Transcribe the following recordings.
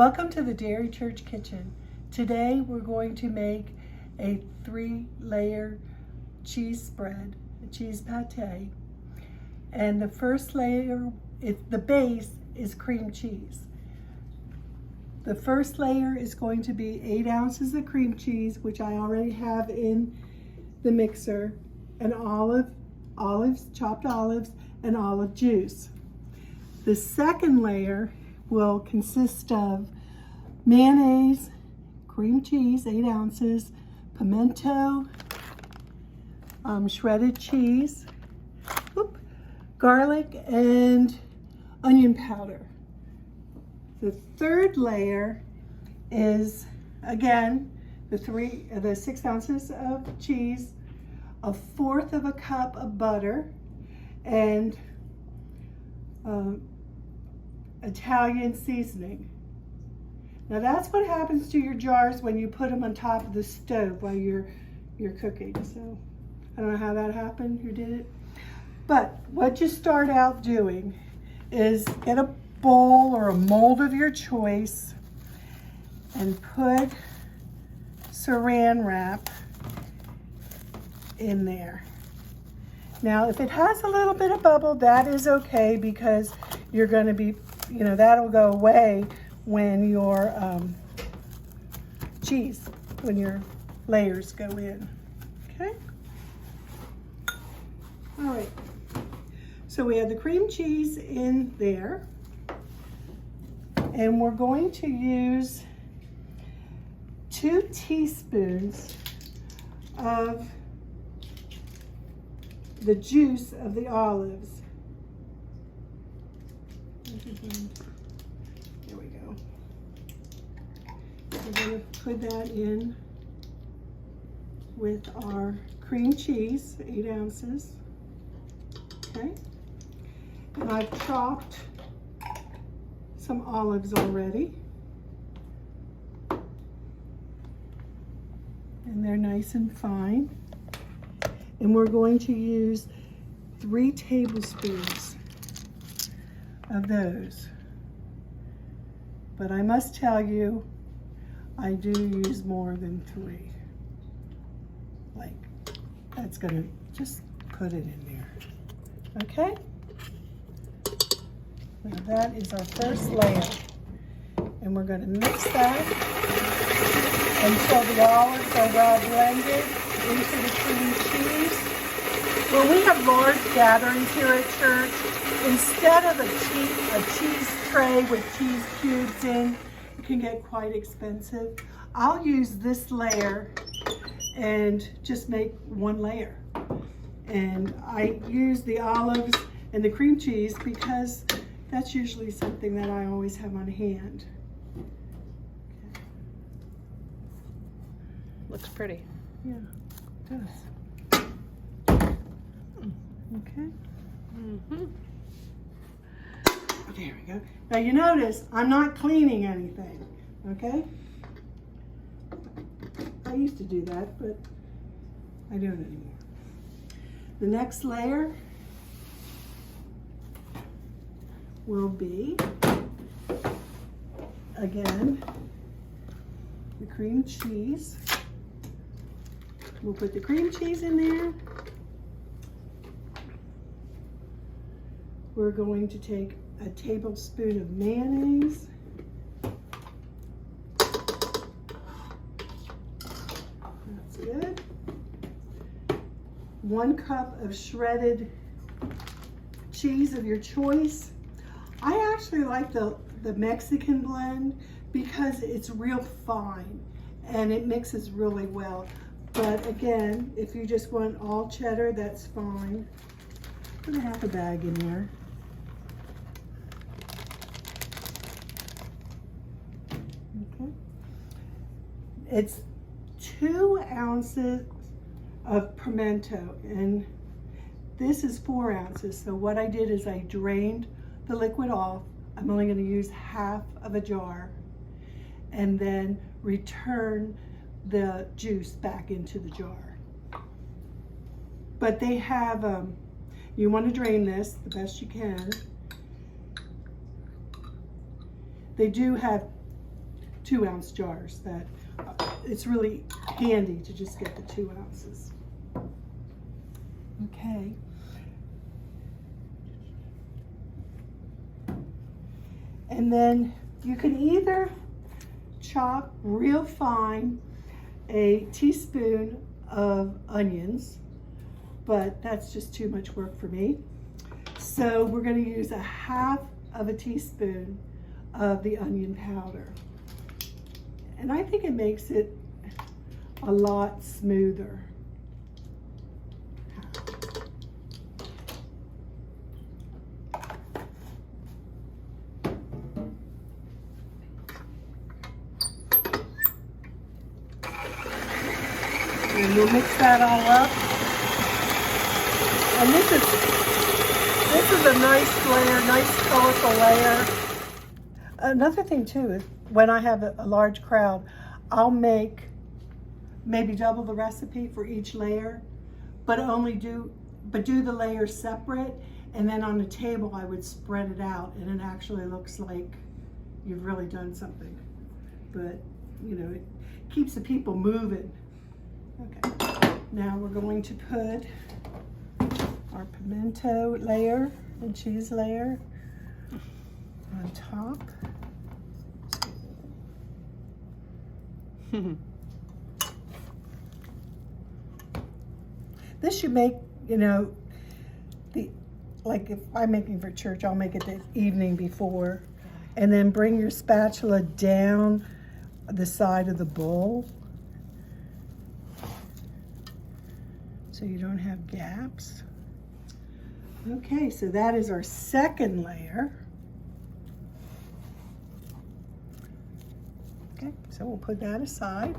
Welcome to the Dairy Church Kitchen. Today we're going to make a 3-layer cheese spread, a cheese pate. And the first layer, the base is cream cheese. The first layer is going to be 8 ounces of cream cheese, which I already have in the mixer, and chopped olives, and olive juice. The second layer will consist of mayonnaise, cream cheese, 8 ounces, pimiento, shredded cheese, garlic, and onion powder. The third layer is, again, the 6 ounces of cheese, 1/4 of a cup of butter, and Italian seasoning. Now that's what happens to your jars when you put them on top of the stove while you're cooking. So I don't know how that happened, who did it. But what you start out doing is get a bowl or a mold of your choice and put saran wrap in there. Now if it has a little bit of bubble, that is okay, because you're going to be, that'll go away when your when your layers go in. Okay? All right. So we have the cream cheese in there, and we're going to use 2 teaspoons of the juice of the olives. There we go. We're going to put that in with our cream cheese, 8 ounces. Okay. And I've chopped some olives already. And they're nice and fine. And we're going to use 3 tablespoons of those. But I must tell you, I do use more than 3. Like, that's gonna, just put it in there. Okay? Now that is our first layer. And we're gonna mix that until the olives are well blended into the cream cheese. When we have large gatherings here at church, instead of a cheese tray with cheese cubes in, it can get quite expensive. I'll use this layer and just make 1 layer. And I use the olives and the cream cheese because that's usually something that I always have on hand. Okay. Looks pretty. Yeah, it does. Okay. Mm-hmm. There we go. Now you notice I'm not cleaning anything, okay? I used to do that, but I don't anymore. The next layer will be, again, the cream cheese. We'll put the cream cheese in there. We're going to take a tablespoon of mayonnaise. That's good. 1 cup of shredded cheese of your choice. I actually like the Mexican blend because it's real fine and it mixes really well. But again, if you just want all cheddar, that's fine. Put a half a bag in there. Okay. It's 2 ounces of pimiento, and this is 4 ounces. So what I did is I drained the liquid off. I'm only going to use half of a jar, and then return the juice back into the jar. But they have, you want to drain this the best you can. They do have 2-ounce jars. That it's really handy to just get the 2 ounces. Okay. And then you can either chop real fine a teaspoon of onions, but that's just too much work for me. So we're going to use 1/2 of a teaspoon of the onion powder. And I think it makes it a lot smoother. And we'll mix that all up. And this is a nice layer, nice colorful layer. Another thing too is when I have a large crowd, I'll make maybe double the recipe for each layer, but do the layers separate, and then on the table I would spread it out, and it actually looks like you've really done something. But you know, it keeps the people moving. Okay, now we're going to put our pimento layer and cheese layer on top. This you make, you know, like if I'm making for church, I'll make it the evening before, and then bring your spatula down the side of the bowl so you don't have gaps. Okay, so that is our second layer. Okay, so we'll put that aside.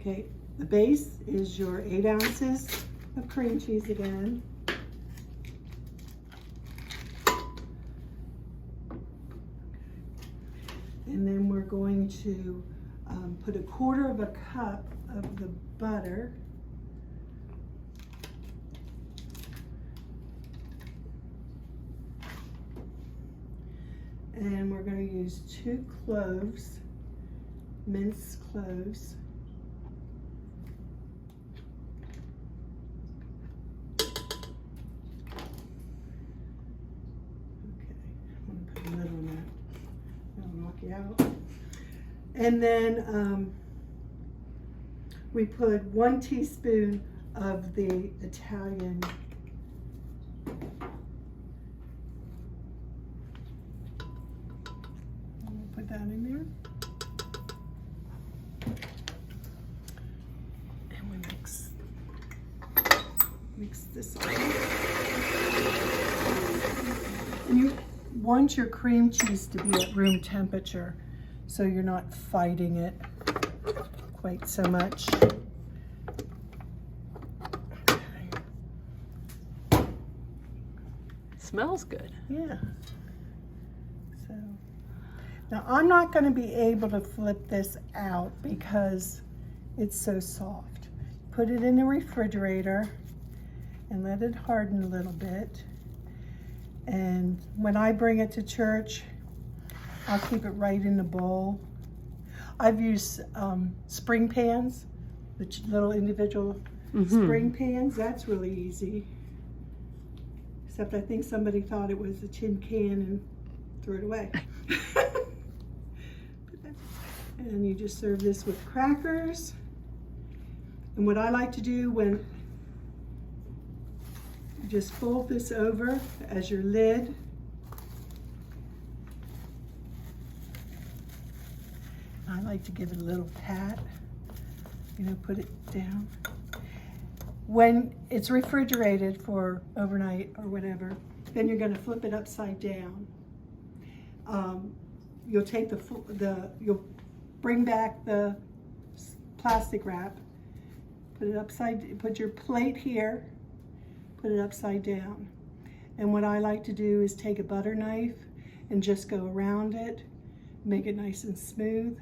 Okay, the base is your 8 ounces of cream cheese again. And then we're going to put 1/4 cup of the butter. And we're going to use 2 cloves, minced cloves. Okay, I'm going to put a lid on that. That'll knock you out. And then we put 1 teaspoon of the Italian that in there. And we mix this up. And you want your cream cheese to be at room temperature so you're not fighting it quite so much. Smells good. Yeah. So now I'm not going to be able to flip this out because it's so soft. Put it in the refrigerator and let it harden a little bit. And when I bring it to church, I'll keep it right in the bowl. I've used spring pans, the little individual spring pans. That's really easy. Except I think somebody thought it was a tin can and threw it away. And you just serve this with crackers. And what I like to do when you just fold this over as your lid. I like to give it a little pat, you know, put it down. When it's refrigerated for overnight or whatever, then you're going to flip it upside down. You'll take you'll bring back the plastic wrap, put your plate here, put it upside down. And what I like to do is take a butter knife and just go around it, make it nice and smooth.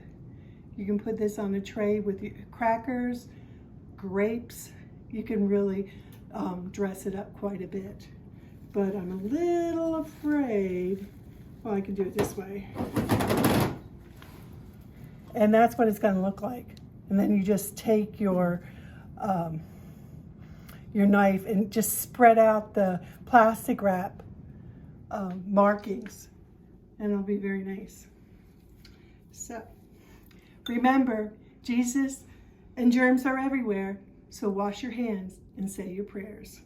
You can put this on a tray with your crackers, grapes. You can really dress it up quite a bit. But I'm a little afraid. Well, I can do it this way. And that's what it's going to look like. And then you just take your knife and just spread out the plastic wrap markings, and it'll be very nice. So remember, Jesus and germs are everywhere, so wash your hands and say your prayers.